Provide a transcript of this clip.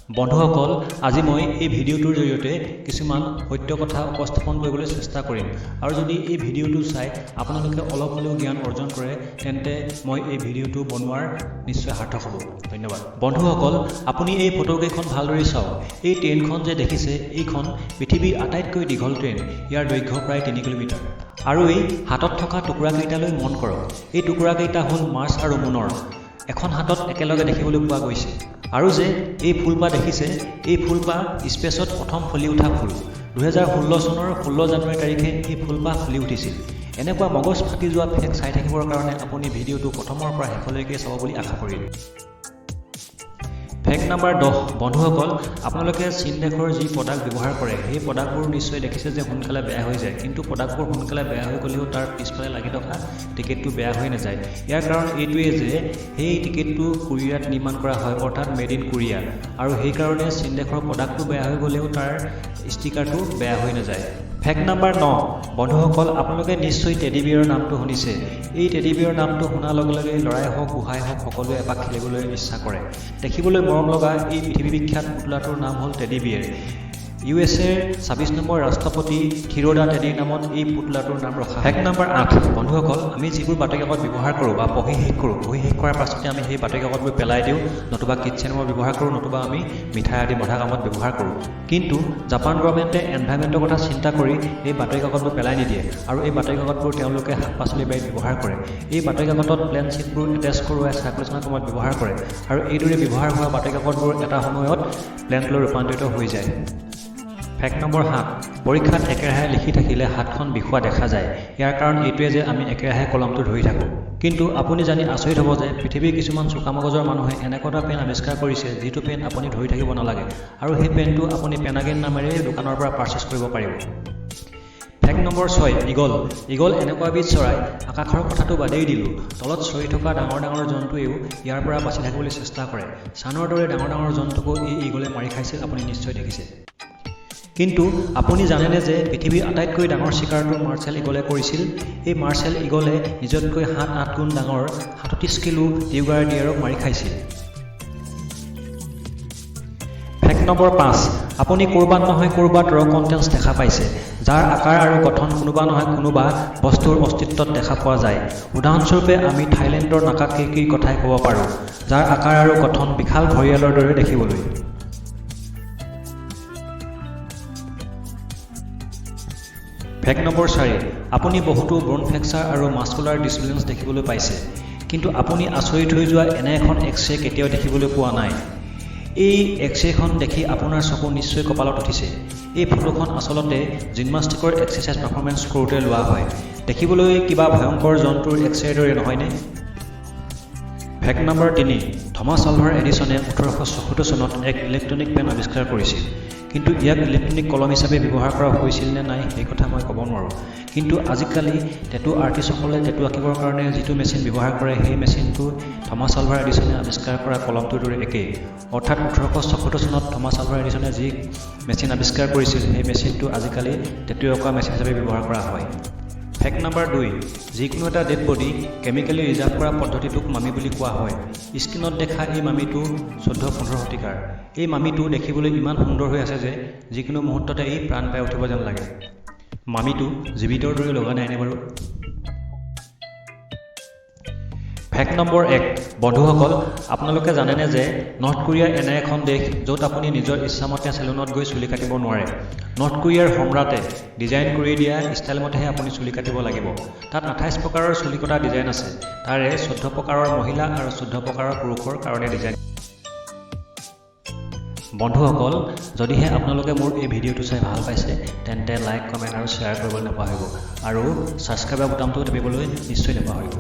বন্ধুসকল, আজি মই এই ভিডিঅ'টোৰ জৰিয়তে কিছুমান সত্য কথা উপস্থাপন কৰিবলৈ চেষ্টা কৰিম আৰু যদি এই ভিডিঅ'টো চাই আপোনালোকে অলপ হ'লেও জ্ঞান অৰ্জন কৰে তেন্তে মই এই ভিডিঅ'টো বনোৱাৰ নিশ্চয় সাৰ্থক হ'ব। ধন্যবাদ। বন্ধুসকল, আপুনি এই ফটোকেইখন ভালদৰে চাওক। এই ট্ৰেইনখন যে দেখিছে, এইখন পৃথিৱীৰ আটাইতকৈ দীঘল ট্ৰেইন। ইয়াৰ দৈৰ্ঘ্য প্ৰায় 3 কিলোমিটাৰ। আৰু এই হাতত থকা টুকুৰাকেইটালৈ মন কৰক। এই টুকুৰাকেইটা হ'ল মাৰ্চ আৰু মুনৰ। এখন হাতত একেলগে দেখিবলৈ পোৱা গৈছে। আৰু যে এই ফুলপাহ দেখিছে, এই ফুলপাহ স্পেচত প্ৰথম ফুলি উঠা ফুল। 2016 চনৰ 16 জানুৱাৰী তাৰিখে এই ফুলপাহ ফুলি উঠিছিল। এনেকুৱা মগজ ফাটি যোৱা ফেক চাই থাকিবৰ কাৰণে আপুনি ভিডিঅ'টো প্ৰথমৰ পৰা শেষলৈকে চাব বুলি আশা কৰিলোঁ। Fact number 10। বন্ধুসকল, আপোনালোকে চীন দেশৰ যি প্ৰডাক্ট ব্যৱহাৰ কৰে সেই প্ৰডাক্টবোৰ নিশ্চয় দেখিছে যে সোনকালে বেয়া হৈ যায়, কিন্তু প্ৰডাক্টবোৰ সোনকালে বেয়া হৈ গ'লেও তাৰ পিছফালে লাগি থকা টিকেটটো বেয়া হৈ নাযায়। ইয়াৰ কাৰণ এইটোৱেই যে সেই টিকেটটো কোৰিয়াত নিৰ্মাণ কৰা হয়, অৰ্থাৎ মেড ইন কোৰিয়া, আৰু সেইকাৰণে চীন দেশৰ প্ৰডাক্টটো বেয়া হৈ গ'লেও তাৰ ষ্টিকাৰটো বেয়া হৈ নাযায়। Fact number 9। বন্ধুসকল, আপোনালোকে নিশ্চয় টেডি বিয়াৰৰ নামটো শুনিছে। এই টেডি বিয়াৰৰ নামটো শুনাৰ লগে লগে ল'ৰাই হওক বুঢ়াই হওক সকলোৱে এপাক খেলিবলৈ ইচ্ছা কৰে। দেখিবলৈ মৰম লগা এই পৃথিৱী বিখ্যাত পুতলাটোৰ নাম হ'ল টেডি বিয়াৰ। USAৰ 26 নম্বৰ ৰাষ্ট্ৰপতি থিৰোডা টেডিৰ নামত এই পুতলাটোৰ নাম ৰখা। Fact number 8। বন্ধুসকল, আমি যিবোৰ বাতৰিকাকত ব্যৱহাৰ কৰোঁ বা পঢ়ি শেষ কৰাৰ পাছতে আমি সেই বাতৰিকাকতবোৰ পেলাই দিওঁ, নতুবা কিটচেনৰ ব্যৱহাৰ কৰোঁ, নতুবা আমি মিঠাই আদি বন্ধা কামত ব্যৱহাৰ কৰোঁ। কিন্তু জাপান গভৰ্ণমেণ্টে এনভাইৰনমেণ্টৰ কথা চিন্তা কৰি এই বাতৰিকাকতবোৰ পেলাই নিদিয়ে আৰু এই বাতৰিকাকতবোৰ তেওঁলোকে শাক পাচলি বাৰীত ব্যৱহাৰ কৰে। এই বাতৰিকাকতত প্লেন শ্বীটবোৰ এটেচ কৰোৱাই চাৰ্কুলেশ্যনৰ সময়ত ব্যৱহাৰ কৰে আৰু এইদৰে ব্যৱহাৰ হোৱা বাতৰিকাকতবোৰ এটা সময়ত প্লেনলৈ ৰূপান্তৰিত হৈ যায়। Fact number 7। পৰীক্ষাত একেৰাহে লিখি থাকিলে হাতখন বিষোৱা দেখা যায়। ইয়াৰ কাৰণ এইটোৱে যে আমি একেৰাহে কলমটো ধৰি থাকোঁ। কিন্তু আপুনি জানি আচৰিত হ'ব যে পৃথিৱীৰ কিছুমান চোকা মগজৰ মানুহে এনেকুৱা এটা পেন আৱিষ্কাৰ কৰিছে যিটো পেন আপুনি ধৰি থাকিব নালাগে, আৰু সেই পেনটো আপুনি পেনাগেন নামেৰে দোকানৰ পৰা পাৰ্চেছ কৰিব পাৰিব। Fact number 6। ঈগল এনেকুৱা এবিধ চৰাই, আকাশৰ কথাটো বাদেই দিলোঁ, তলত চৰি থকা ডাঙৰ ডাঙৰ জন্তুৱেও ইয়াৰ পৰা বাচি থাকিবলৈ চেষ্টা কৰে। চানৰ দৰে ডাঙৰ ডাঙৰ জন্তুকো এই ঈগলে মাৰি খাইছিল, আপুনি নিশ্চয় দেখিছে। কিন্তু আপুনি জানেনে যে পৃথিৱীৰ আটাইতকৈ ডাঙৰ চিকাৰটো মাৰ্চেল ঈগলে কৰিছিল? এই মাৰ্চেল ঈগলে নিজতকৈ 7-8 গুণ ডাঙৰ 37 কিলো টিউগাৰ ডিয়াৰক মাৰি খাইছিল। Fact number 5। আপুনি ক'ৰবাত নহয় ক'ৰবাত ৰ কণ্টেন্টছ দেখা পাইছে, যাৰ আকাৰ আৰু গঠন কোনোবা নহয় কোনোবা বস্তুৰ অস্তিত্বত দেখা পোৱা যায়। উদাহৰণস্বৰূপে আমি থাইলেণ্ডৰ নাকাকিৰ কথাই ক'ব পাৰোঁ, যাৰ আকাৰ আৰু গঠন বিশাল ঘঁৰিয়ালৰ দৰে দেখিবলৈ। Fact number 4। আপুনি বহুতো ব'ন ফ্ৰেকচাৰ আৰু মাস্কুলাৰ ডিছবেলেন্স দেখিবলৈ পাইছে, কিন্তু আপুনি আচৰিত হৈ যোৱা এনে এখন এক্স-ৰে কেতিয়াও দেখিবলৈ পোৱা নাই। এই এক্স-ৰেখন দেখি আপোনাৰ চকু নিশ্চয় কঁপালত উঠিছে। এই ফটোখন আচলতে জিমনাষ্টিকৰ এক্সাৰচাইজ পাৰফৰ্মেঞ্চ কৰোঁতে লোৱা হয়। দেখিবলৈ কিবা ভয়ংকৰ জন্তুৰ এক্স-ৰেৰ দৰে নহয়নে? Fact number 3। থমাছ আলভা এডিছনে 1874 চনত এক ইলেক্ট্ৰনিক পেন আৱিষ্কাৰ কৰিছিল, কিন্তু ইয়াক ইলেক্ট্ৰনিক কলম হিচাপে ব্যৱহাৰ কৰা হৈছিল নে নাই সেই কথা মই ক'ব নোৱাৰোঁ। কিন্তু আজিকালি টেটু আৰ্টিষ্টসকলে টেটু আঁকিবৰ কাৰণে যিটো মেচিন ব্যৱহাৰ কৰে সেই মেচিনটো থমাছ আলভা এডিছনে আৱিষ্কাৰ কৰা কলমটোৰ দৰে একেই। অৰ্থাৎ 1874 চনত থমাছ আলভা এডিছনে যি মেচিন আৱিষ্কাৰ কৰিছিল সেই মেচিনটো আজিকালি টেটু অঁকা মেচিন হিচাপে ব্যৱহাৰ কৰা হয়। Fact number 2। যিকোনো এটা ডেড বডি কেমিকেলি ৰিজাৰ্ভ কৰা পদ্ধতিটোক মামি বুলি কোৱা হয়। স্ক্ৰীণত দেখা এই মামিটো 14-15 শতিকাৰ। এই মামিটো দেখিবলৈ ইমান সুন্দৰ হৈ আছে যে যিকোনো মুহূৰ্ততে ই প্ৰাণ পাই উঠিব যেন লাগে। মামিটো জীৱিতৰ দৰে লগা নাইনে বাৰু? Fact number 1। বন্ধুসকল, আপোনালোকে জানেনে যে নৰ্থ কোৰিয়া এনে এখন দেশ য'ত আপুনি নিজৰ ইচ্ছামতে চেলুনত গৈ চুলি কাটিব নোৱাৰে। নৰ্থ কোৰিয়াৰ সম্ৰাটে ডিজাইন কৰি দিয়া ষ্টাইল মতেহে আপুনি চুলি কাটিব লাগিব। তাত 28 প্ৰকাৰৰ চুলি কটা ডিজাইন আছে, তাৰে 14 প্ৰকাৰৰ মহিলা আৰু 14 প্ৰকাৰৰ পুৰুষৰ কাৰণে ডিজাইন। বন্ধুসকল, যদিহে আপোনালোকে মোৰ এই ভিডিঅ'টো চাই ভাল পাইছে তেন্তে লাইক, কমেণ্ট আৰু শ্বেয়াৰ কৰিবলৈ নাপাহৰিব, আৰু ছাবস্ক্ৰাইব বুটামটো টিপিবলৈ নিশ্চয় নাপাহৰিব।